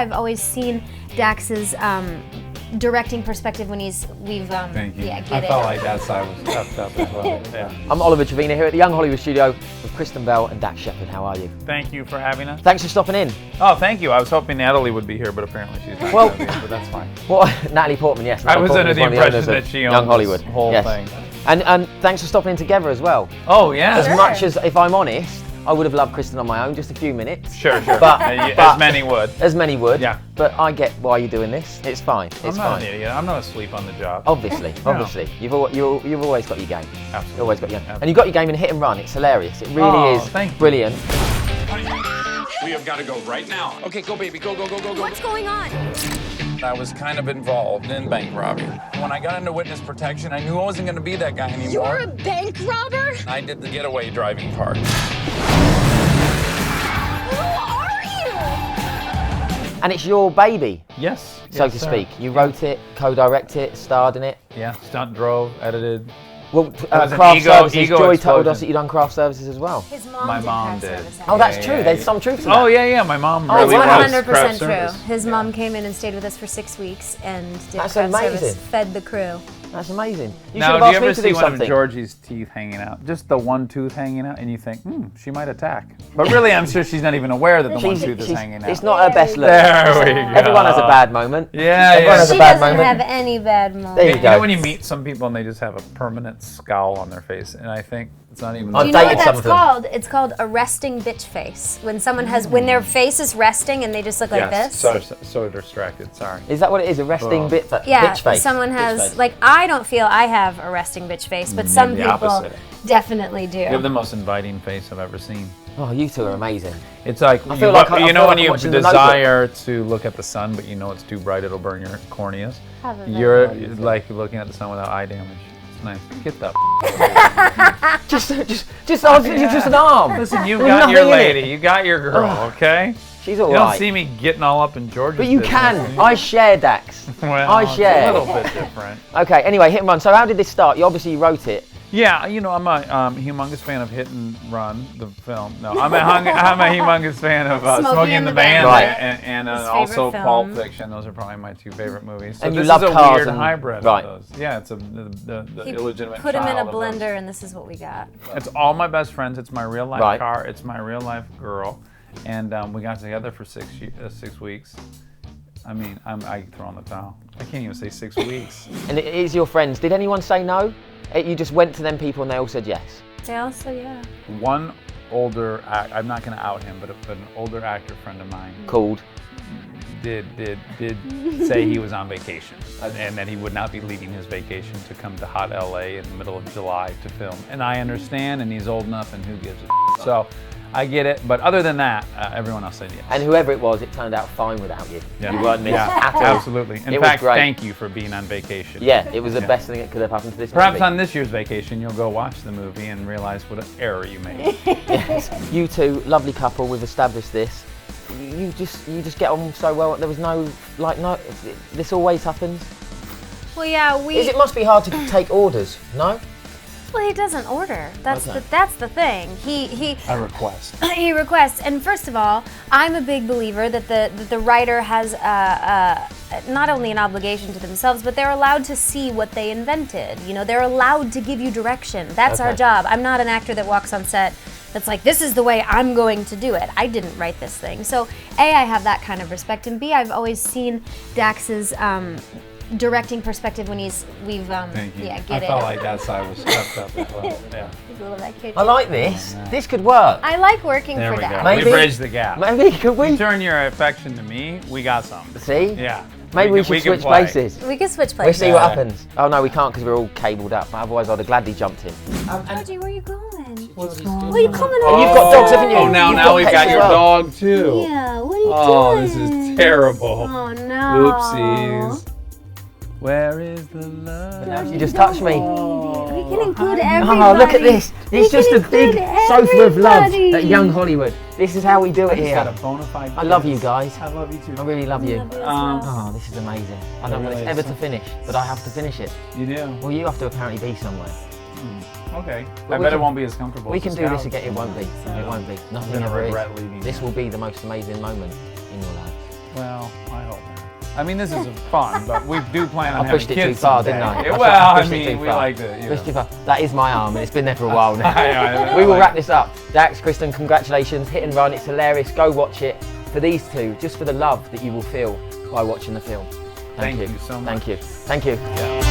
I've always seen Dax's directing perspective when Thank you. yeah, I get felt it. like that side was stepped up as well. Yeah. I'm Oliver Trevina here at the Young Hollywood Studio with Kristen Bell and Dax Shepard. How are you? Thank you for having us. Thanks for stopping in. Oh, thank you. I was hoping Natalie would be here, but apparently she's not Well- going to be, but that's fine. Well, Natalie Portman, yes. I Natalie was Portman under is the one of impression owners that of she owned Young Hollywood. this whole Yes. thing. And thanks for stopping in together as well. Oh, yeah. As Sure. much as, if I'm honest, I would have loved Kristen on my own, just a few minutes. Sure. But- as many would. As many would. Yeah. But I get why you're doing this. It's fine. It's I'm not fine. an idiot. I'm not asleep on the job. Obviously. You've always got your game. Absolutely. You've always got your game. Absolutely. And you've got your game in Hit and Run. It's hilarious. It really Oh, is thank you. brilliant. We have got to go right now. Okay, go, baby. Go. What's going on? I was kind of involved in bank robbing. When I got into witness protection, I knew I wasn't going to be that guy anymore. You're a bank robber? I did the getaway driving part. Who are you? And it's your baby, Yes. so yes, to sir. speak. You wrote it, co-directed it, starred in it. Yeah. Stunt drove, edited. Well, was an craft ego services. Joy told explosion. us that you've done craft services as well. His mom My did mom craft did. service. Oh, that's Yeah, true. yeah, There's yeah. some truth to Oh, that. yeah. My mom Oh, really wow. was 100% craft true. service. His mom came in and stayed with us for 6 weeks and did That's craft service, amazing. fed the crew. That's amazing. You Now, should have do you asked me ever to see do one something. of Georgie's teeth hanging out? Just the one tooth hanging out, and you think, she might attack. But really, I'm sure she's not even aware that the one tooth is hanging out. It's not her best look. There we go. Everyone has a bad moment. Yeah, Everyone has She a bad doesn't moment. have any bad moments. There you You go. know when you meet some people and they just have a permanent scowl on their face, and I think it's not even. I've Do you know what dated some that's of them. called? It's called a resting bitch face. When someone has, when their face is resting and they just look like this. So distracted. Sorry. Is that what it is? A resting Oh. Yeah, bitch face? someone Bitch has, face. like, I don't feel I have a resting bitch face, but some the people opposite. definitely do. You have the most inviting face I've ever seen. Oh, you two are amazing. It's like I feel like you know when you watching The desire to look at the sun, but you know it's too bright, it'll burn your corneas. Have a You're like looking at the sun without eye damage. It's nice. Get the. Just an arm. Listen, you There's got your nothing in it. lady, you got your girl, okay? She's You all don't right. see me getting all up in Georgia's But you business. can. I share Dax. Well, I it's share. a little bit different. Okay. Anyway, Hit and Run. So how did this start? You obviously wrote it. Yeah, you know, I'm a humongous fan of Hit and Run, the film. No, I'm a humongous fan of Smokey and the Bandit Right. and His also favorite Pulp film. Fiction. Those are probably my two favorite movies. So And you this love is a cars weird and- hybrid right. of those. Yeah, it's the He illegitimate put him in a child of those. blender and this is what we got. It's all my best friends. It's my real life Right. car. It's my real life girl, and we got together for 6 weeks. I mean, I throw in the towel. I can't even say 6 weeks. And it is your friends. Did anyone say no? You just went to them people and they all said yes. They also, yeah. One older, I'm not going to out him, but an older actor friend of mine Called. did say he was on vacation and that he would not be leaving his vacation to come to hot LA in the middle of July to film. And I understand, and he's old enough, and who gives a So I get it, but other than that, everyone else said yes. And whoever it was, it turned out fine without you. Yeah. You weren't missed Yeah, at all. absolutely. In It was fact, great. thank you for being on vacation. Yeah, it was the best thing that could have happened to this Perhaps movie. on this year's vacation, you'll go watch the movie and realize what an error you made. Yes. You two, lovely couple, we've established this. You just get on so well. There was no, this always happens. Well, yeah, It must be hard to take orders, no? Well, he doesn't order. That's Okay. that's the thing. He I request. he requests. And first of all, I'm a big believer that the writer has not only an obligation to themselves, but they're allowed to see what they invented. You know, they're allowed to give you direction. That's our Okay. job. I'm not an actor that walks on set that's like, this is the way I'm going to do it. I didn't write this thing. So A, I have that kind of respect, and B, I've always seen Dax's directing perspective when Thank you. yeah, I get it. felt like that side was stepped up as well. Yeah. He's a little that kid. I like this. This could work. I like working There for we Dax. go. Maybe- We bridged the gap. Maybe could we? You turn your affection to me, we got something. See? Yeah. Maybe we can should switch play. places. We can switch We'll places. see what happens. Oh no, we can't because we're all cabled up. Otherwise, I'd have gladly jumped in. Georgie, where are you going? What's Where are you coming Oh, on? you've got dogs, haven't you? Oh, now You've we've pets got as your well. dog too. Yeah, what are you Oh, doing? this is terrible. Oh no. Oopsies. Where is the love? You just touched me. We can include everybody. Oh, look at this. It's We just can a big include sofa of love everybody. at Young Hollywood. This is how we do it He's got a here. bona fide. I love you guys. I love you too. I really love you. Love you as well. Oh, this is amazing. I don't want really this is. ever to finish, but I have to finish it. You do? Well, you have to apparently be somewhere. Okay. Well, I we bet can- it won't be as comfortable. We as can the do this Scouts. again. It won't be. It won't be. I'm Nothing gonna ever is. regret leaving. This you. will be the most amazing moment in your life. Well, I hope not. I mean, this is fun, but we do plan on I pushed having it kids too far, someday. didn't I? Well, I pushed it mean, too we far. like to, you Pushed know. too far. That is my arm, and it's been there for a while now. I We will like wrap this up. Dax, Kristen, congratulations. Hit and Run, it's hilarious. Go watch it for these two, just for the love that you will feel by watching the film. Thank you so much. Thank you. Thank you. Yeah.